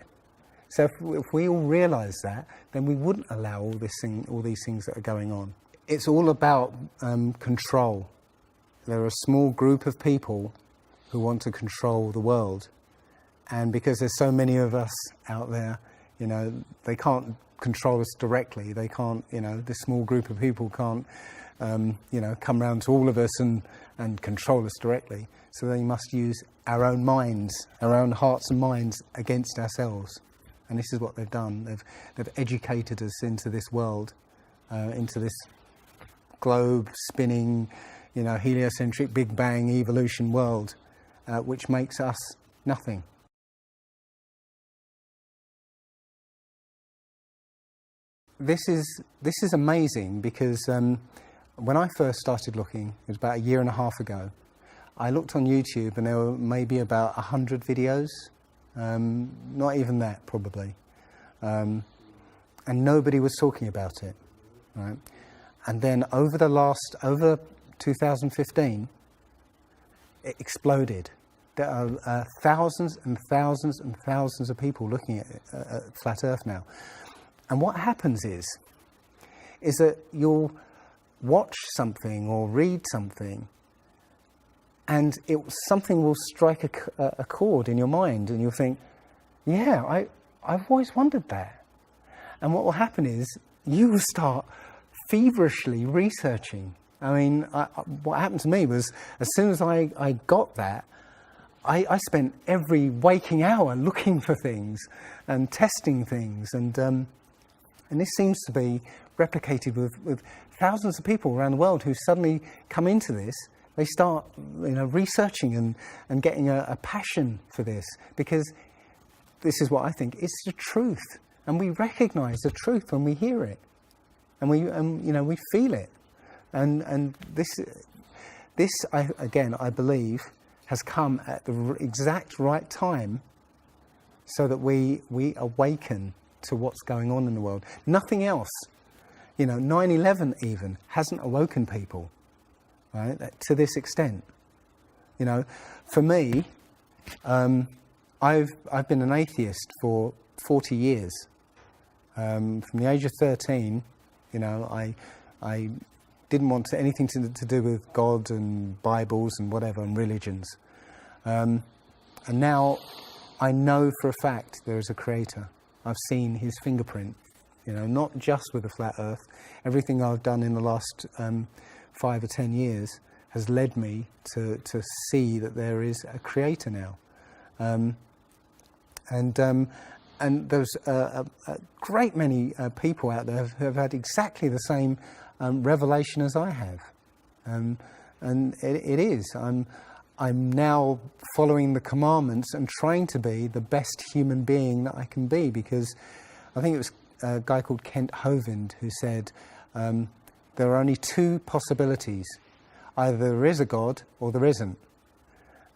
So if we all realise that, then we wouldn't allow all these things that are going on. It's all about control. There are a small group of people who want to control the world, and because there's so many of us out there, you know, they can't control us directly. They can't, you know, this small group of people can't, you know, come round to all of us and control us directly. So they must use our own minds, our own hearts and minds against ourselves. And this is what they've done. They've educated us into this world, into this globe spinning, you know, heliocentric Big Bang evolution world, which makes us nothing. This is amazing because when I first started looking, it was about a year and a half ago, I looked on YouTube and there were maybe about 100 videos, not even that probably, and nobody was talking about it, right? And then over 2015, it exploded. There are thousands and thousands and thousands of people looking at Flat Earth now. And what happens is that you'll watch something or read something, and something will strike a chord in your mind, and you'll think, yeah, I've always wondered that. And what will happen is you will start feverishly researching. I mean, what happened to me was, as soon as I got that, I spent every waking hour looking for things and testing things, and this seems to be replicated with thousands of people around the world who suddenly come into this. They start, you know, researching and getting a passion for this, because this is what I think, it's the truth. And we recognise the truth when we hear it. And we feel it. And this I believe, has come at the exact right time, so that we awaken to what's going on in the world. Nothing else, 9/11 even hasn't awoken people, right? To this extent, for me, I've been an atheist for 40 years. From the age of 13, I didn't want anything to do with God and Bibles and whatever and religions. And now I know for a fact there is a creator. I've seen his fingerprint, not just with the flat earth. Everything I've done in the last 5 or 10 years has led me to see that there is a creator now. And there's a great many people out there who have had exactly the same revelation as I have. And it is. I'm now following the commandments and trying to be the best human being that I can be, because I think it was a guy called Kent Hovind who said, there are only 2 possibilities. either there is a God or there isn't.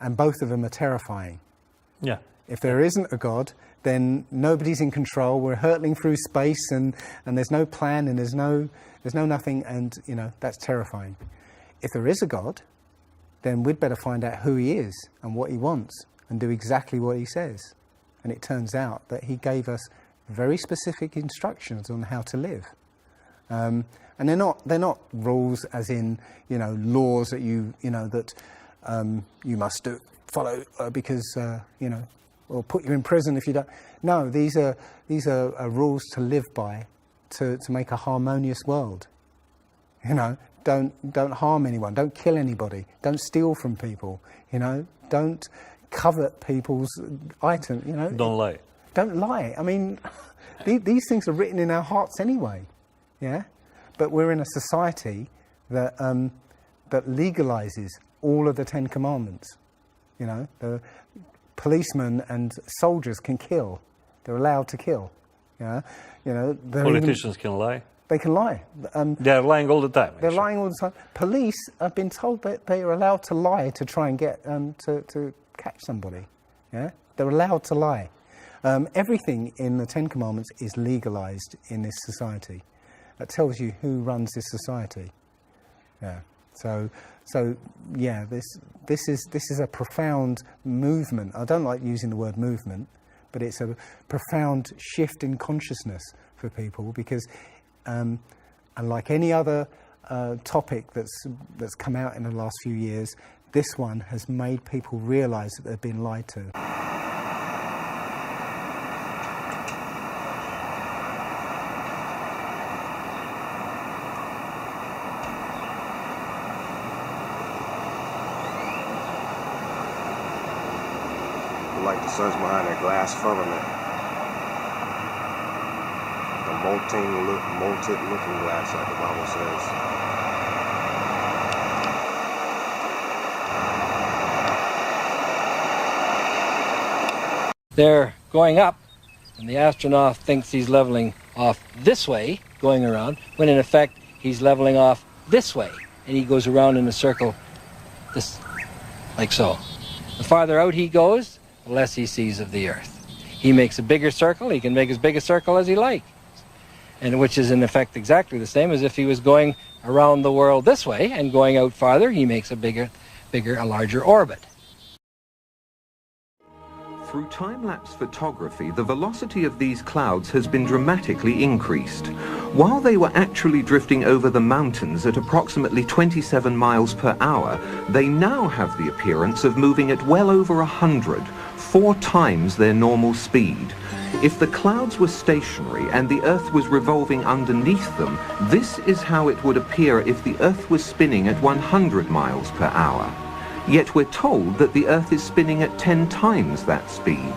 And both of them are terrifying. Yeah. If there isn't a God, then nobody's in control. We're hurtling through space, and there's no plan, and there's no nothing, and that's terrifying. If there is a God, then we'd better find out who he is and what he wants, and do exactly what he says. And it turns out that he gave us very specific instructions on how to live. And they're not rules as in laws that you must follow because or put you in prison if you don't. No, these are rules to live by, to make a harmonious world. Don't harm anyone, don't kill anybody, don't steal from people. Don't covet people's items. Don't lie. Don't lie. I mean, these things are written in our hearts anyway. Yeah, but we're in a society that that legalizes all of the 10 Commandments. The policemen and soldiers can kill. They're allowed to kill. Politicians can lie. They can lie. They're lying all the time. They're lying all the time. Police have been told that they are allowed to lie to try and get to catch somebody. Yeah, they're allowed to lie. Everything in the 10 Commandments is legalized in this society. That tells you who runs this society. Yeah. So yeah, this is a profound movement. I don't like using the word movement, but it's a profound shift in consciousness for people because, and like any other topic that's come out in the last few years, this one has made people realise that they've been lied to. Like the sun's behind that glass firmament. The molted looking glass, like the Bible says. They're going up, and the astronaut thinks he's leveling off this way, going around, when in effect he's leveling off this way, and he goes around in a circle, like so. The farther out he goes, the less he sees of the Earth. He makes a bigger circle, he can make as big a circle as he likes, and which is in effect exactly the same as if he was going around the world this way and going out farther, he makes a larger orbit. Through time-lapse photography, the velocity of these clouds has been dramatically increased. While they were actually drifting over the mountains at approximately 27 miles per hour, they now have the appearance of moving at well over 100, 4 times their normal speed. If the clouds were stationary and the Earth was revolving underneath them, this is how it would appear if the Earth was spinning at 100 miles per hour. Yet we're told that the Earth is spinning at 10 times that speed.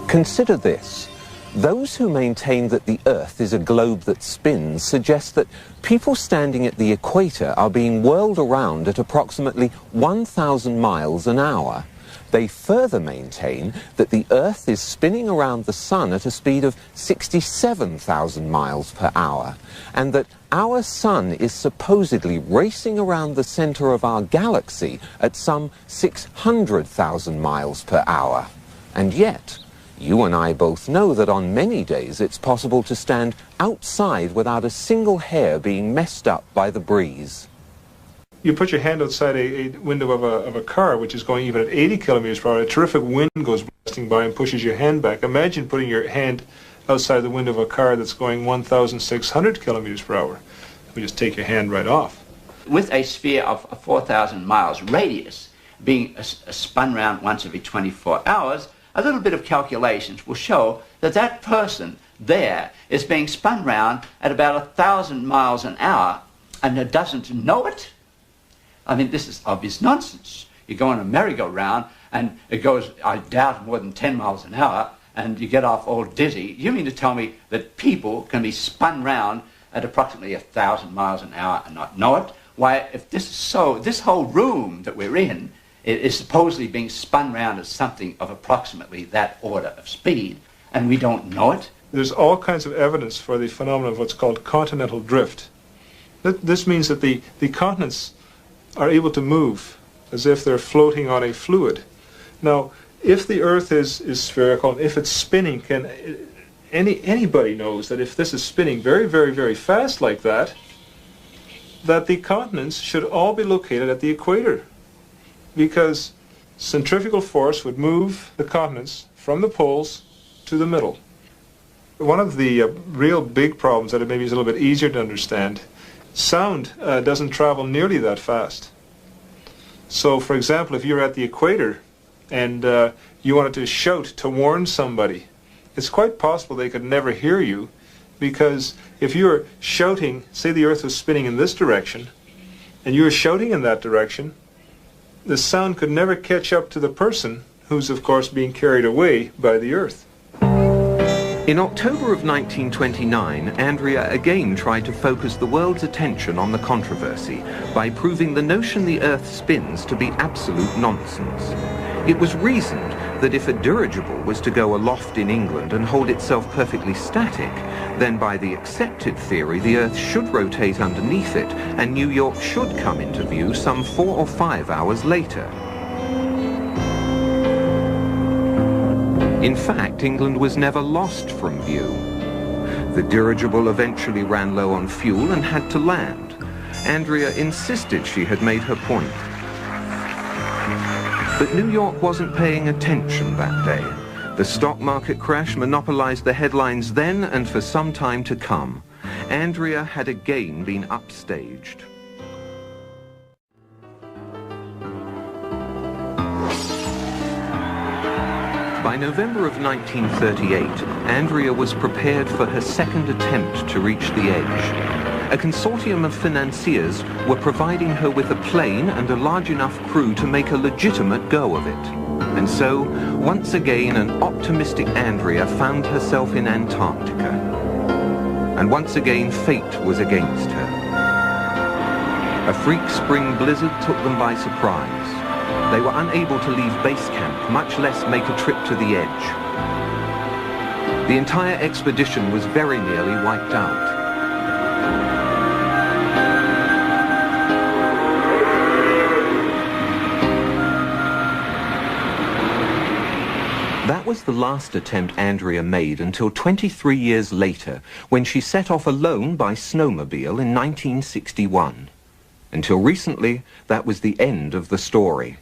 Consider this. Those who maintain that the Earth is a globe that spins suggest that people standing at the equator are being whirled around at approximately 1,000 miles an hour. They further maintain that the Earth is spinning around the Sun at a speed of 67,000 miles per hour, and that our Sun is supposedly racing around the center of our galaxy at some 600,000 miles per hour. And yet, you and I both know that on many days it's possible to stand outside without a single hair being messed up by the breeze. You put your hand outside a window of a car which is going even at 80 kilometers per hour, a terrific wind goes blasting by and pushes your hand back. Imagine putting your hand outside the window of a car that's going 1,600 kilometers per hour. We just take your hand right off. With a sphere of 4,000 miles radius being spun round once every 24 hours, a little bit of calculations will show that that person there is being spun round at about 1,000 miles an hour and doesn't know it. I mean, this is obvious nonsense. You go on a merry-go-round and it goes, I doubt, more than 10 miles an hour, and you get off all dizzy. You mean to tell me that people can be spun round at approximately 1,000 miles an hour and not know it? Why, if this is so, this whole room that we're in is supposedly being spun round at something of approximately that order of speed, and we don't know it. There's all kinds of evidence for the phenomenon of what's called continental drift. This means that the continents are able to move as if they're floating on a fluid. Now, if the Earth is spherical, if it's spinning, anybody knows that if this is spinning very, very, very fast like that, that the continents should all be located at the equator, because centrifugal force would move the continents from the poles to the middle. One of the real big problems that maybe is a little bit easier to understand, sound doesn't travel nearly that fast. So, for example, if you're at the equator and you wanted to shout to warn somebody, it's quite possible they could never hear you, because if you're shouting, say the Earth was spinning in this direction, and you were shouting in that direction, the sound could never catch up to the person who's, of course, being carried away by the Earth. In October of 1929, Andrea again tried to focus the world's attention on the controversy by proving the notion the Earth spins to be absolute nonsense. It was reasoned that if a dirigible was to go aloft in England and hold itself perfectly static, then by the accepted theory the Earth should rotate underneath it and New York should come into view some 4 or 5 hours later. In fact, England was never lost from view. The dirigible eventually ran low on fuel and had to land. Andrea insisted she had made her point. But New York wasn't paying attention that day. The stock market crash monopolized the headlines then and for some time to come. Andrea had again been upstaged. By November of 1938, Andrea was prepared for her second attempt to reach the edge. A consortium of financiers were providing her with a plane and a large enough crew to make a legitimate go of it. And so, once again, an optimistic Andrea found herself in Antarctica. And once again, fate was against her. A freak spring blizzard took them by surprise. They were unable to leave base camp, much less make a trip to the edge. The entire expedition was very nearly wiped out. That was the last attempt Andrea made until 23 years later, when she set off alone by snowmobile in 1961. Until recently, that was the end of the story.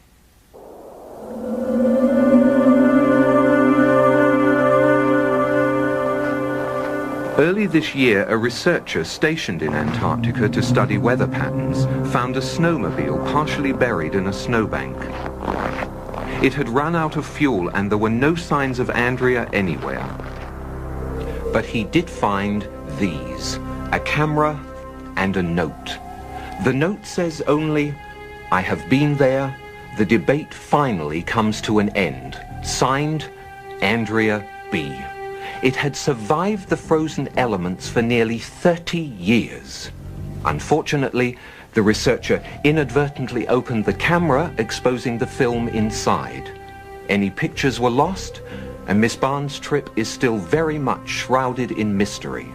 Early this year, a researcher stationed in Antarctica to study weather patterns found a snowmobile partially buried in a snowbank. It had run out of fuel and there were no signs of Andrea anywhere. But he did find these, a camera and a note. The note says only, "I have been there. The debate finally comes to an end. Signed, Andrea B." It had survived the frozen elements for nearly 30 years. Unfortunately, the researcher inadvertently opened the camera, exposing the film inside. Any pictures were lost, and Miss Barnes' trip is still very much shrouded in mystery.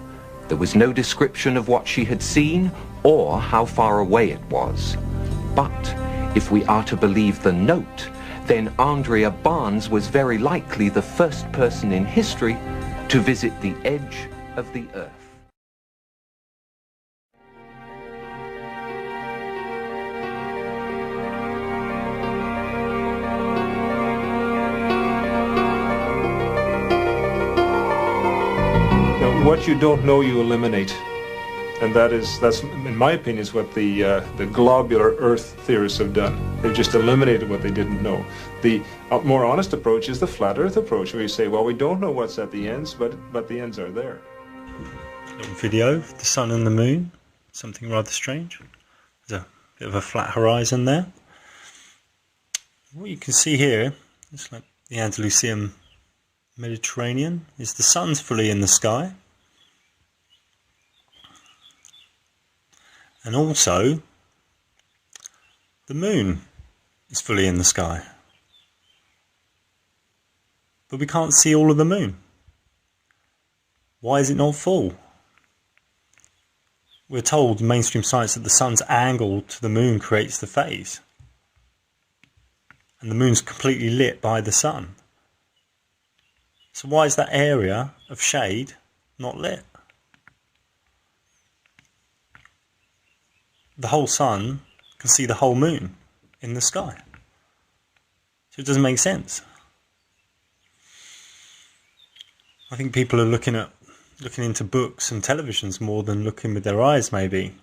There was no description of what she had seen or how far away it was. But if we are to believe the note, then Andrea Barnes was very likely the first person in history to visit the edge of the Earth. Now, what you don't know, you eliminate. And that's in my opinion, is what the globular Earth theorists have done. They've just eliminated what they didn't know. The more honest approach is the flat Earth approach, where you say, well, we don't know what's at the ends, but the ends are there. Little video of the sun and the moon, something rather strange. There's a bit of a flat horizon there. What you can see here, it's like the Andalusian Mediterranean, is the sun's fully in the sky. And also, the moon is fully in the sky. But we can't see all of the moon. Why is it not full? we're told in mainstream science that the sun's angle to the moon creates the phase. And the moon's completely lit by the sun. So why is that area of shade not lit? The whole sun can see the whole moon in the sky. So it doesn't make sense. I think people are looking into books and televisions more than looking with their eyes, maybe.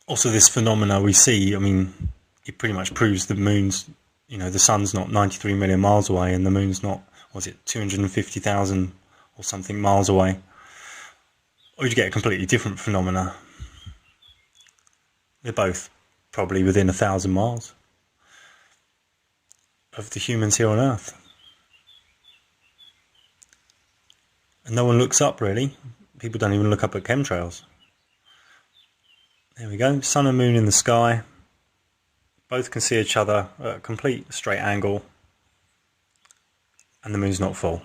Also, this phenomena we see, I mean, it pretty much proves the moon's, the sun's not 93 million miles away and the moon's not, 250,000 or something miles away. Or you get a completely different phenomena. They're both probably within 1,000 miles of the humans here on Earth. And no one looks up, really. People don't even look up at chemtrails. There we go, sun and moon in the sky. Both can see each other at a complete straight angle. And the moon's not full.